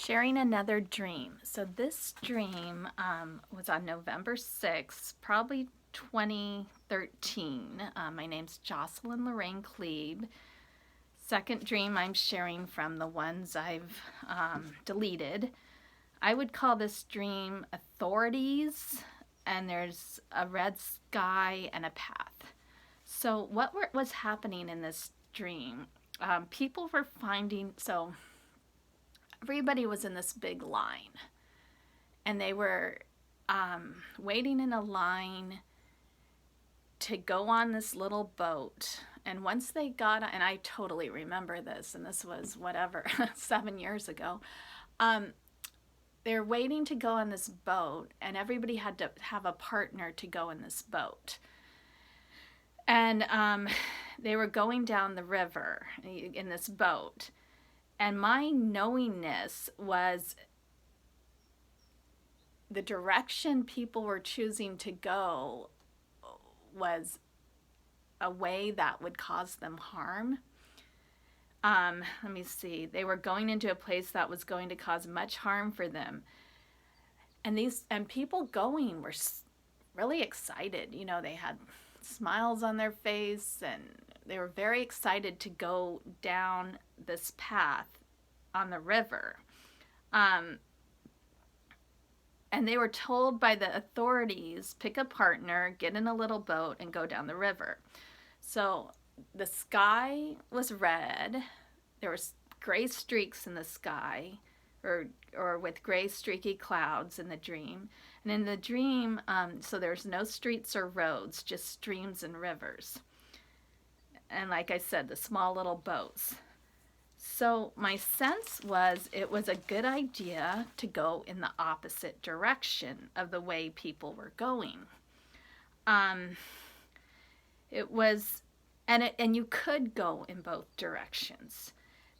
Sharing another dream. So this dream was on November 6th, probably 2013. My name's Jocelyn Lorraine Klebe. Second dream I'm sharing from the ones I've deleted. I would call this dream authorities, and there's a red sky and a path. So what was happening in this dream? People were finding, so everybody was in this big line, and they were waiting in a line to go on this little boat. And once they got, and I totally remember this, and this was whatever, 7 years ago, they're waiting to go on this boat, and everybody had to have a partner to go in this boat. And they were going down the river in this boat. And my knowingness was the direction people were choosing to go was a way that would cause them harm. Let me see. They were going into a place that was going to cause much harm for them. And people going were really excited. You know, they had smiles on their face, and they were very excited to go down this path on the river. And they were told by the authorities, pick a partner, get in a little boat, and go down the river. So the sky was red. There was gray streaks in the sky, or with gray streaky clouds in the dream. And in the dream, so there's no streets or roads, just streams and rivers. And like I said, the small little boats. So my sense was it was a good idea to go in the opposite direction of the way people were going. It was, and you could go in both directions.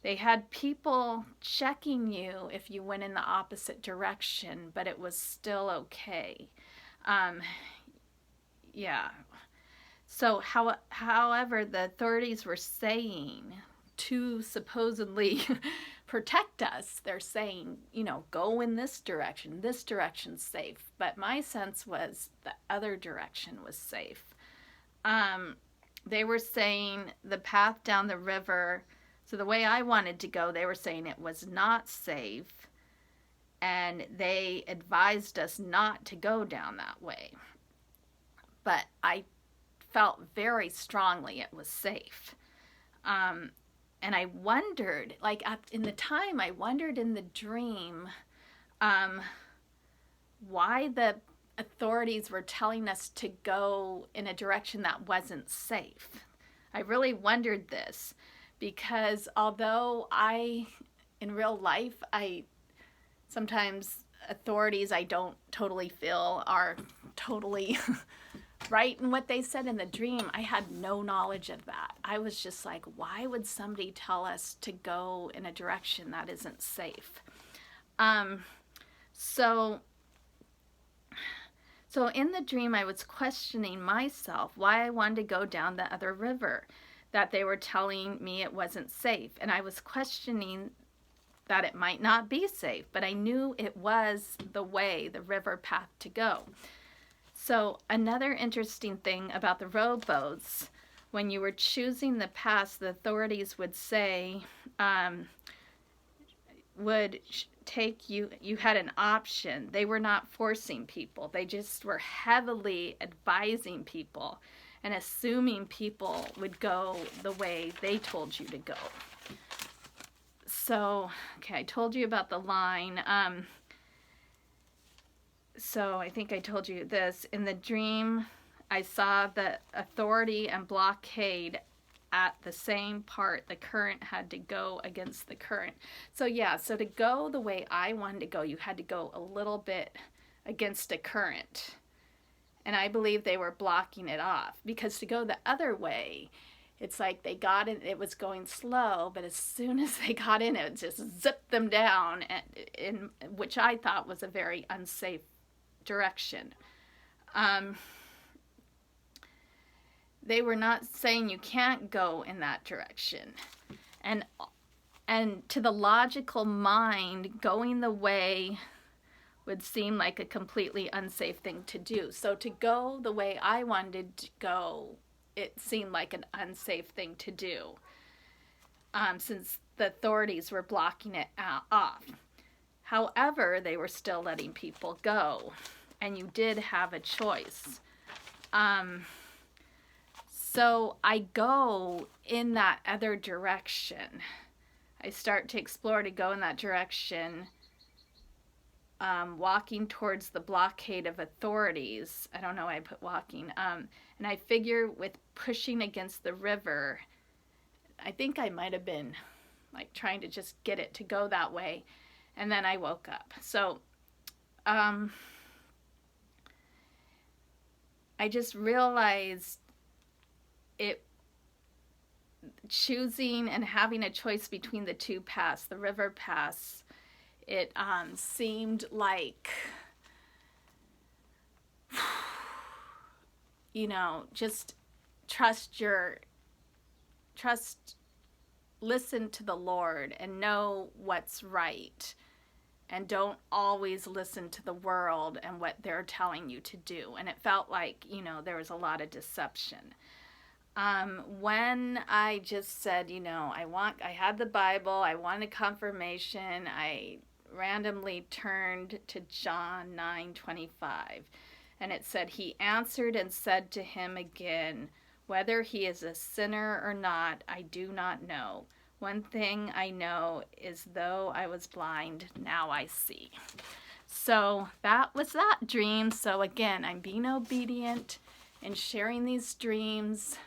They had people checking you if you went in the opposite direction, but it was still okay. Yeah. So however, the authorities were saying to supposedly protect us, they're saying, you know, go in this direction's safe. But my sense was the other direction was safe. They were saying the path down the river, so the way I wanted to go, they were saying it was not safe, and they advised us not to go down that way. But I felt very strongly it was safe. And I wondered, like in the time, I wondered in the dream why the authorities were telling us to go in a direction that wasn't safe. I really wondered this because although in real life, sometimes authorities I don't totally feel are totally right in what they said in the dream, I had no knowledge of that. I was just like, why would somebody tell us to go in a direction that isn't safe? So in the dream, I was questioning myself why I wanted to go down the other river, that they were telling me it wasn't safe. And I was questioning that it might not be safe, but I knew it was the river path to go. So another interesting thing about the rowboats, when you were choosing the path, the authorities would say, take you had an option. They were not forcing people. They just were heavily advising people and assuming people would go the way they told you to go. So, okay, I told you about the line. So I think I told you this. In the dream, I saw the authority and blockade at the same part. The current had to go against the current. So yeah, so to go the way I wanted to go, you had to go a little bit against a current. And I believe they were blocking it off, because to go the other way, it's like they got in, it was going slow, but as soon as they got in, it just zipped them down, in which I thought was a very unsafe direction. They were not saying you can't go in that direction. And And to the logical mind, going the way would seem like a completely unsafe thing to do. So to go the way I wanted to go, it seemed like an unsafe thing to do, since the authorities were blocking it off. However, they were still letting people go, and you did have a choice. So I go in that other direction. I start to explore to go in that direction, walking towards the blockade of authorities. I don't know why I put walking. And I figure with pushing against the river, I think I might have been like trying to just get it to go that way. And then I woke up. So I just realized it, choosing and having a choice between the two paths, the river paths, it seemed like, just listen to the Lord and know what's right. And don't always listen to the world and what they're telling you to do. And it felt like, there was a lot of deception. When I just said, I had the Bible, I wanted confirmation, I randomly turned to John 9:25. And it said, he answered and said to him again, whether he is a sinner or not, I do not know. One thing I know is though I was blind, now I see. So that was that dream. So again, I'm being obedient and sharing these dreams.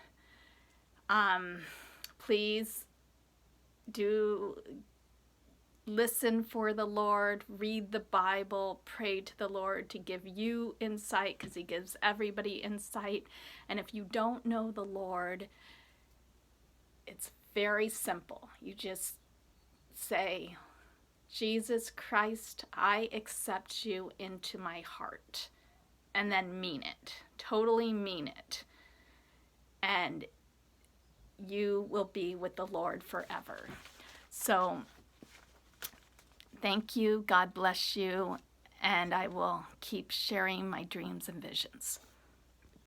Please do listen for the Lord, read the Bible, pray to the Lord to give you insight, because he gives everybody insight. And if you don't know the Lord, it's very simple. You just say, Jesus Christ, I accept you into my heart. And then mean it. Totally mean it. And you will be with the Lord forever. So, thank you. God bless you. And I will keep sharing my dreams and visions.